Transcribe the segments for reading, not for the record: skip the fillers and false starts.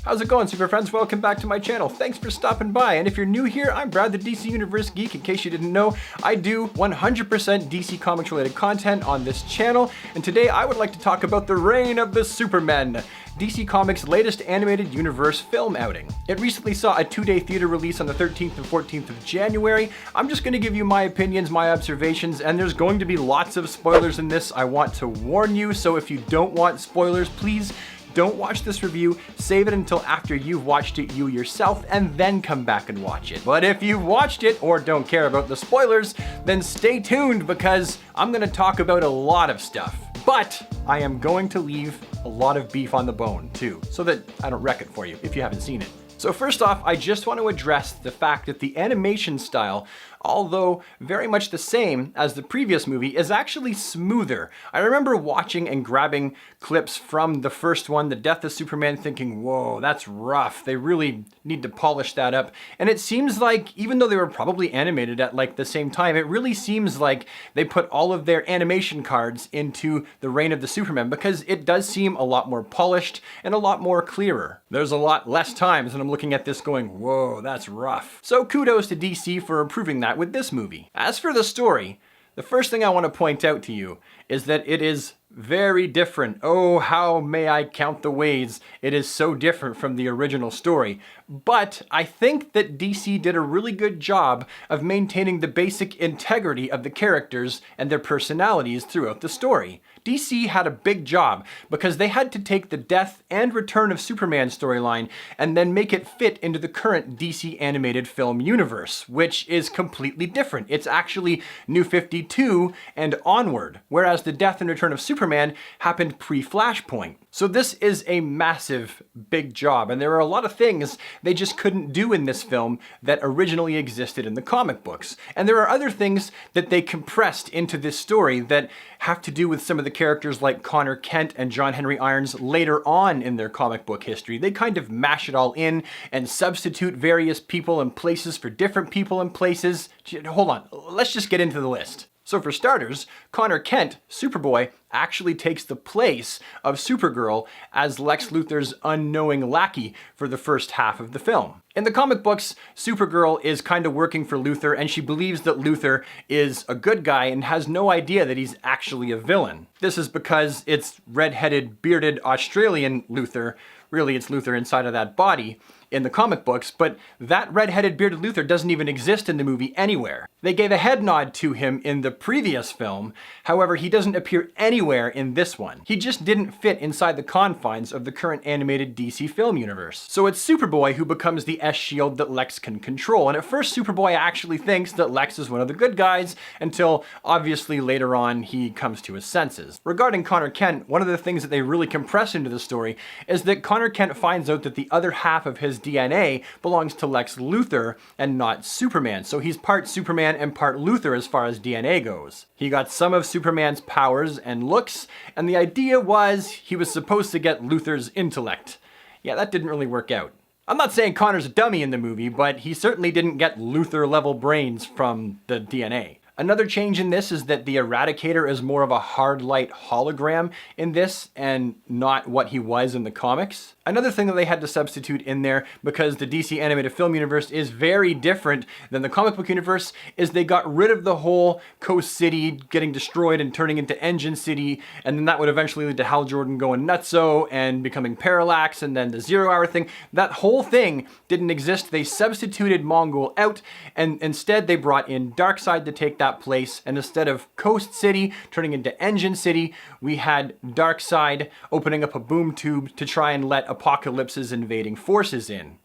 How's it going, super friends? Welcome back to my channel. Thanks for stopping by. And if you're new here, I'm Brad, the DC Universe Geek. In case you didn't know, I do 100% DC Comics related content on this channel. And today I would like to talk about the reign of the Supermen, DC Comics' latest animated universe film outing. It recently saw a 2-day theater release on the 13th and 14th of January. I'm just going to give you my opinions, my observations, and there's going to be lots of spoilers in this. I want to warn you, so if you don't want spoilers, please don't watch this review, save it until after you've watched it you yourself, and then come back and watch it. But if you've watched it or don't care about the spoilers, then stay tuned because I'm gonna talk about a lot of stuff. But I am going to leave a lot of beef on the bone too, so that I don't wreck it for you if you haven't seen it. So first off, I just want to address the fact that the animation style, although very much the same as the previous movie, is actually smoother. I remember watching and grabbing clips from the first one, The Death of Superman, thinking, whoa, that's rough. They really need to polish that up. And it seems like, even though they were probably animated at like the same time, it really seems like they put all of their animation cards into the reign of the Superman, because it does seem a lot more polished and a lot more clearer. There's a lot less times and I'm looking at this going, whoa, that's rough. So kudos to DC for improving that with this movie. As for the story, the first thing I want to point out to you is that it is very different. Oh, how may I count the ways it is so different from the original story. But I think that DC did a really good job of maintaining the basic integrity of the characters and their personalities throughout the story. DC had a big job because they had to take the death and return of Superman storyline and then make it fit into the current DC animated film universe, which is completely different. It's actually New 52 and onward, whereas the death and return of Superman happened pre-Flashpoint. So this is a massive, big job, and there are a lot of things they just couldn't do in this film that originally existed in the comic books. And there are other things that they compressed into this story that have to do with some of the characters like Connor Kent and John Henry Irons later on in their comic book history. They kind of mash it all in and substitute various people and places for different people and places. Hold on, let's just get into the list. So for starters, Connor Kent, Superboy, actually takes the place of Supergirl as Lex Luthor's unknowing lackey for the first half of the film. In the comic books, Supergirl is kind of working for Luthor, and she believes that Luthor is a good guy and has no idea that he's actually a villain. This is because it's red-headed, bearded Australian Luthor. Really, it's Luthor inside of that body in the comic books, but that red-headed bearded Luthor doesn't even exist in the movie anywhere. They gave a head nod to him in the previous film, however, he doesn't appear anywhere in this one. He just didn't fit inside the confines of the current animated DC film universe. So it's Superboy who becomes the S-shield that Lex can control, and at first Superboy actually thinks that Lex is one of the good guys, until obviously later on he comes to his senses. Regarding Connor Kent, one of the things that they really compress into the story is that Connor Kent finds out that the other half of his DNA belongs to Lex Luthor and not Superman. So he's part Superman and part Luthor as far as DNA goes. He got some of Superman's powers and looks, and the idea was he was supposed to get Luthor's intellect. Yeah, that didn't really work out. I'm not saying Connor's a dummy in the movie, but he certainly didn't get Luthor-level brains from the DNA. Another change in this is that the Eradicator is more of a hard light hologram in this and not what he was in the comics. Another thing that they had to substitute in there, because the DC animated film universe is very different than the comic book universe, is they got rid of the whole Coast City getting destroyed and turning into Engine City, and then that would eventually lead to Hal Jordan going nutso and becoming Parallax, and then the 0 Hour thing. That whole thing didn't exist. They substituted Mongol out, and instead they brought in Darkseid to take that place, and instead of Coast City turning into Engine City, we had Darkseid opening up a boom tube to try and let Apocalypse's invading forces in.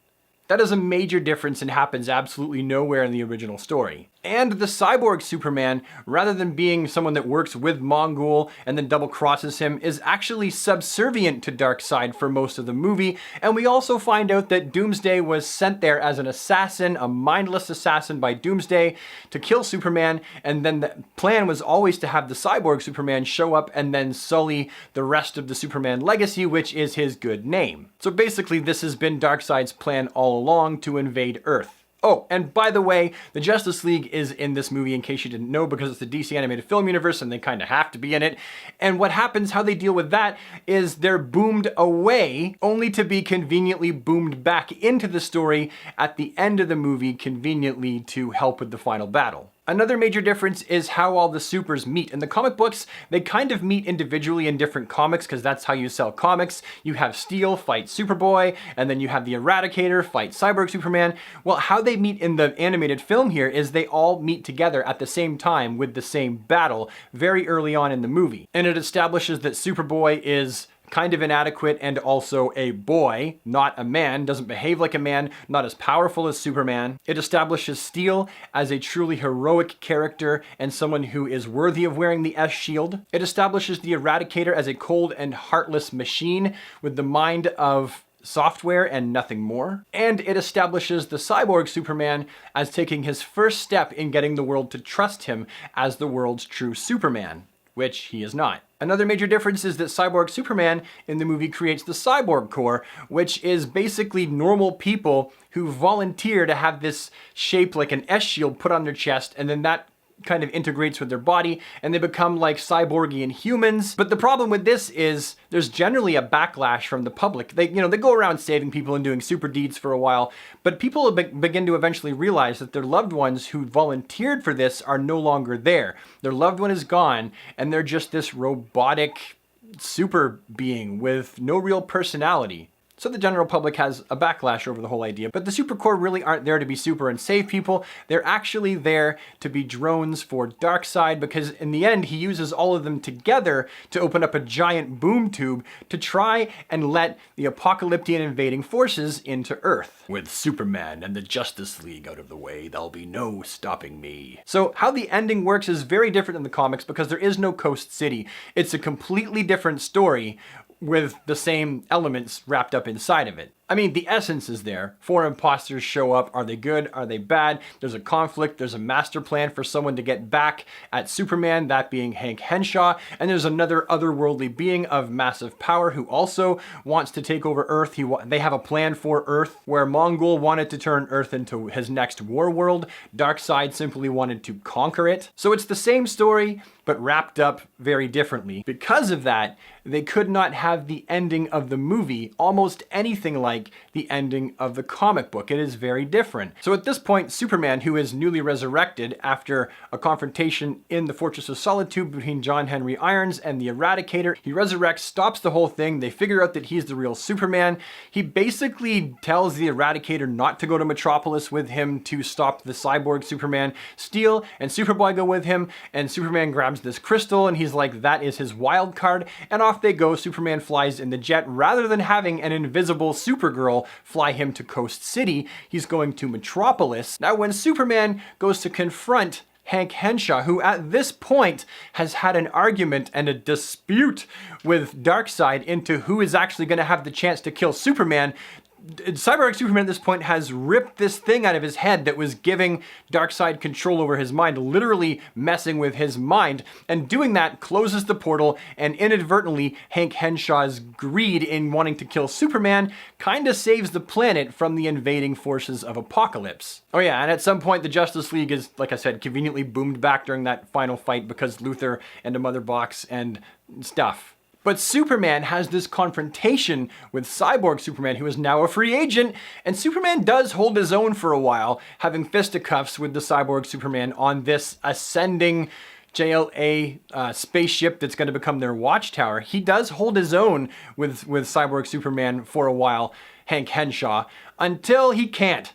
That is a major difference and happens absolutely nowhere in the original story. And the cyborg Superman, rather than being someone that works with Mongol and then double crosses him, is actually subservient to Darkseid for most of the movie. And we also find out that Doomsday was sent there as an assassin, a mindless assassin by Doomsday to kill Superman. And then the plan was always to have the cyborg Superman show up and then sully the rest of the Superman legacy, which is his good name. So basically this has been Darkseid's plan all along, to invade Earth. Oh, and by the way, the Justice League is in this movie in case you didn't know, because it's the DC animated film universe and they kind of have to be in it. And what happens, how they deal with that, is they're boomed away only to be conveniently boomed back into the story at the end of the movie, conveniently to help with the final battle. Another major difference is how all the supers meet. In the comic books, they kind of meet individually in different comics because that's how you sell comics. You have Steel fight Superboy, and then you have the Eradicator fight Cyborg Superman. Well, how they meet in the animated film here is they all meet together at the same time with the same battle very early on in the movie. And it establishes that Superboy is kind of inadequate and also a boy, not a man, doesn't behave like a man, not as powerful as Superman. It establishes Steel as a truly heroic character and someone who is worthy of wearing the S-shield. It establishes the Eradicator as a cold and heartless machine with the mind of software and nothing more. And it establishes the Cyborg Superman as taking his first step in getting the world to trust him as the world's true Superman, which he is not. Another major difference is that Cyborg Superman in the movie creates the Cyborg Corps, which is basically normal people who volunteer to have this shape like an S-shield put on their chest, and then that kind of integrates with their body and they become like cyborgian humans. But the problem with this is there's generally a backlash from the public. They go around saving people and doing super deeds for a while, but people begin to eventually realize that their loved ones who volunteered for this are no longer there. Their loved one is gone and they're just this robotic super being with no real personality. So the general public has a backlash over the whole idea. But the Super Corps really aren't there to be super and save people. They're actually there to be drones for Darkseid, because in the end, he uses all of them together to open up a giant boom tube to try and let the apocalyptic invading forces into Earth. With Superman and the Justice League out of the way, there'll be no stopping me. So how the ending works is very different in the comics because there is no Coast City. It's a completely different story with the same elements wrapped up inside of it. I mean, the essence is there. 4 imposters show up. Are they good? Are they bad? There's a conflict. There's a master plan for someone to get back at Superman, that being Hank Henshaw. And there's another otherworldly being of massive power who also wants to take over Earth. They have a plan for Earth where Mongol wanted to turn Earth into his next war world. Darkseid simply wanted to conquer it. So it's the same story, but wrapped up very differently. Because of that, they could not have the ending of the movie almost anything like the ending of the comic book. It is very different. So at this point, Superman, who is newly resurrected after a confrontation in the Fortress of Solitude between John Henry Irons and the Eradicator, he resurrects, stops the whole thing. They figure out that he's the real Superman. He basically tells the Eradicator not to go to Metropolis with him to stop the Cyborg Superman. Steel and Superboy go with him, and Superman grabs this crystal and he's like, that is his wild card, and off they go. Superman flies in the jet. Rather than having an invisible Supergirl fly him to Coast City, he's going to Metropolis. Now when Superman goes to confront Hank Henshaw, who at this point has had an argument and a dispute with Darkseid into who is actually going to have the chance to kill Superman, Cyborg Superman at this point has ripped this thing out of his head that was giving Darkseid control over his mind, literally messing with his mind, and doing that closes the portal, and inadvertently Hank Henshaw's greed in wanting to kill Superman kind of saves the planet from the invading forces of Apocalypse. Oh yeah, and at some point the Justice League is, like I said, conveniently boomed back during that final fight because Luthor and a mother box and stuff. But Superman has this confrontation with Cyborg Superman, who is now a free agent, and Superman does hold his own for a while, having fisticuffs with the Cyborg Superman on this ascending JLA spaceship that's going to become their watchtower. He does hold his own with Cyborg Superman for a while, Hank Henshaw, until he can't.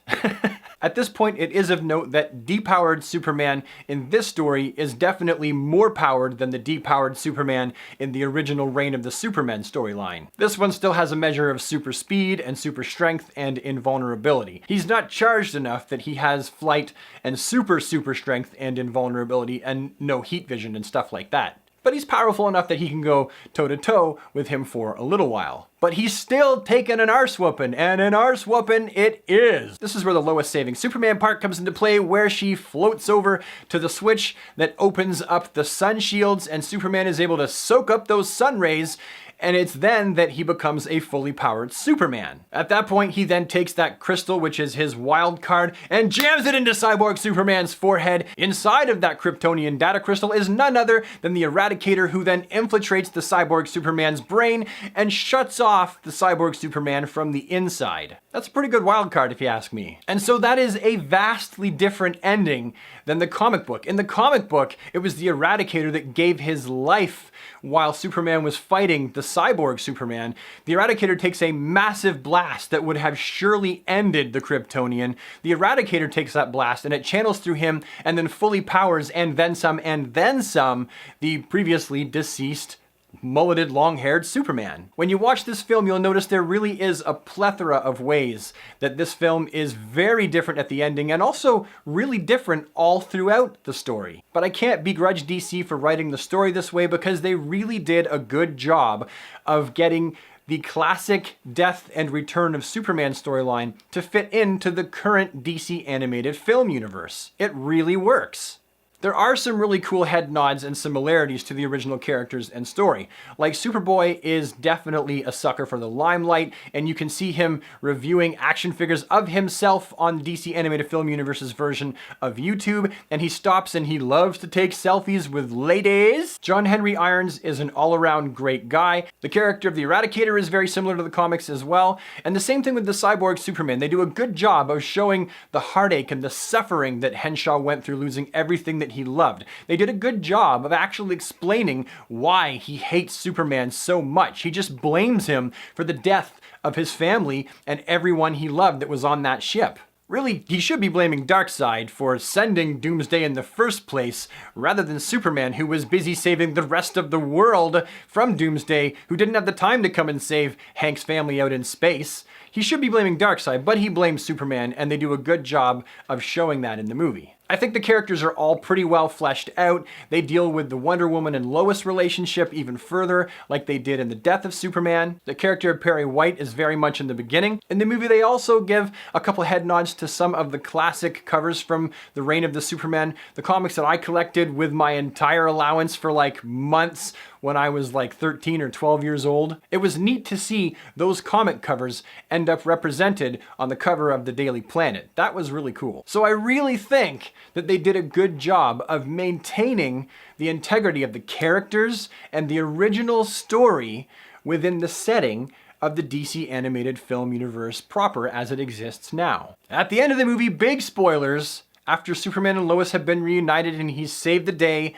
At this point, it is of note that depowered Superman in this story is definitely more powered than the depowered Superman in the original Reign of the Supermen storyline. This one still has a measure of super speed and super strength and invulnerability. He's not charged enough that he has flight and super strength and invulnerability and no heat vision and stuff like that. But he's powerful enough that he can go toe-to-toe with him for a little while. But he's still taking an arse whooping, and an arse whooping it is. This is where the Lois saving Superman part comes into play, where she floats over to the switch that opens up the sun shields, and Superman is able to soak up those sun rays and it's then that he becomes a fully powered Superman. At that point, he then takes that crystal, which is his wild card, and jams it into Cyborg Superman's forehead. Inside of that Kryptonian data crystal is none other than the Eradicator, who then infiltrates the Cyborg Superman's brain and shuts off the Cyborg Superman from the inside. That's a pretty good wild card if you ask me. And so that is a vastly different ending than the comic book. In the comic book, it was the Eradicator that gave his life while Superman was fighting the Cyborg Superman. The Eradicator takes a massive blast that would have surely ended the Kryptonian. The Eradicator takes that blast and it channels through him and then fully powers and then some the previously deceased mulleted, long-haired Superman. When you watch this film, you'll notice there really is a plethora of ways that this film is very different at the ending and also really different all throughout the story. But I can't begrudge DC for writing the story this way because they really did a good job of getting the classic death and return of Superman storyline to fit into the current DC animated film universe. It really works. There are some really cool head nods and similarities to the original characters and story. Like Superboy is definitely a sucker for the limelight, and you can see him reviewing action figures of himself on DC Animated Film Universe's version of YouTube, and he stops and he loves to take selfies with ladies. John Henry Irons is an all-around great guy. The character of the Eradicator is very similar to the comics as well, and the same thing with the Cyborg Superman. They do a good job of showing the heartache and the suffering that Henshaw went through losing everything that he loved. They did a good job of actually explaining why he hates Superman so much. He just blames him for the death of his family and everyone he loved that was on that ship. Really, he should be blaming Darkseid for sending Doomsday in the first place, rather than Superman, who was busy saving the rest of the world from Doomsday, who didn't have the time to come and save Hank's family out in space. He should be blaming Darkseid, but he blames Superman, and they do a good job of showing that in the movie. I think the characters are all pretty well fleshed out. They deal with the Wonder Woman and Lois relationship even further, like they did in The Death of Superman. The character of Perry White is very much in the beginning. In the movie, they also give a couple head nods to some of the classic covers from the Reign of the Supermen, the comics that I collected with my entire allowance for like months when I was like 13 or 12 years old. It was neat to see those comic covers end up represented on the cover of the Daily Planet. That was really cool. So I really think that they did a good job of maintaining the integrity of the characters and the original story within the setting of the DC animated film universe proper as it exists now. At the end of the movie, big spoilers, after Superman and Lois have been reunited and he's saved the day,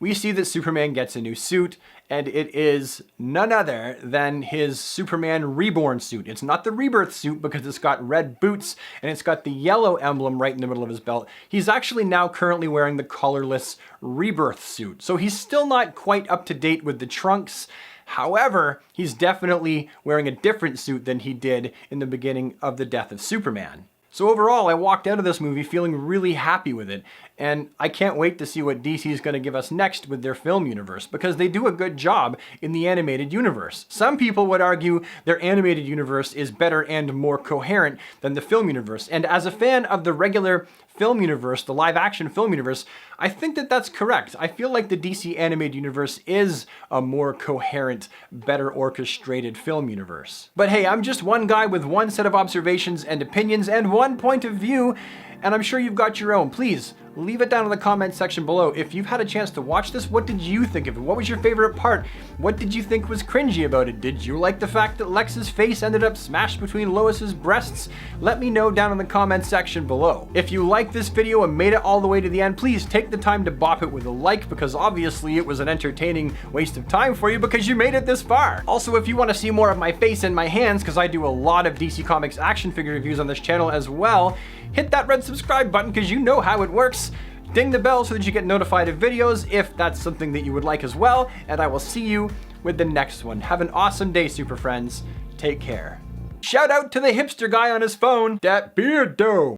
we see that Superman gets a new suit, and it is none other than his Superman Reborn suit. It's not the Rebirth suit because it's got red boots and it's got the yellow emblem right in the middle of his belt. He's actually now currently wearing the collarless Rebirth suit. So he's still not quite up to date with the trunks. However, he's definitely wearing a different suit than he did in the beginning of The Death of Superman. So overall, I walked out of this movie feeling really happy with it, and I can't wait to see what DC is going to give us next with their film universe, because they do a good job in the animated universe. Some people would argue their animated universe is better and more coherent than the film universe, and as a fan of the regular film universe, the live-action film universe, I think that that's correct. I feel like the DC animated universe is a more coherent, better orchestrated film universe. But hey, I'm just one guy with one set of observations and opinions and one point of view, and I'm sure you've got your own. Please, leave it down in the comment section below. If you've had a chance to watch this, what did you think of it? What was your favorite part? What did you think was cringy about it? Did you like the fact that Lex's face ended up smashed between Lois's breasts? Let me know down in the comment section below. If you liked this video and made it all the way to the end, please take the time to bop it with a like, because obviously it was an entertaining waste of time for you because you made it this far. Also, if you want to see more of my face and my hands, because I do a lot of DC Comics action figure reviews on this channel as well, hit that red subscribe button because you know how it works. Ding the bell so that you get notified of videos if that's something that you would like as well, and I will see you with the next one. Have an awesome day, super friends. Take care. Shout out to the hipster guy on his phone. Dat beard though.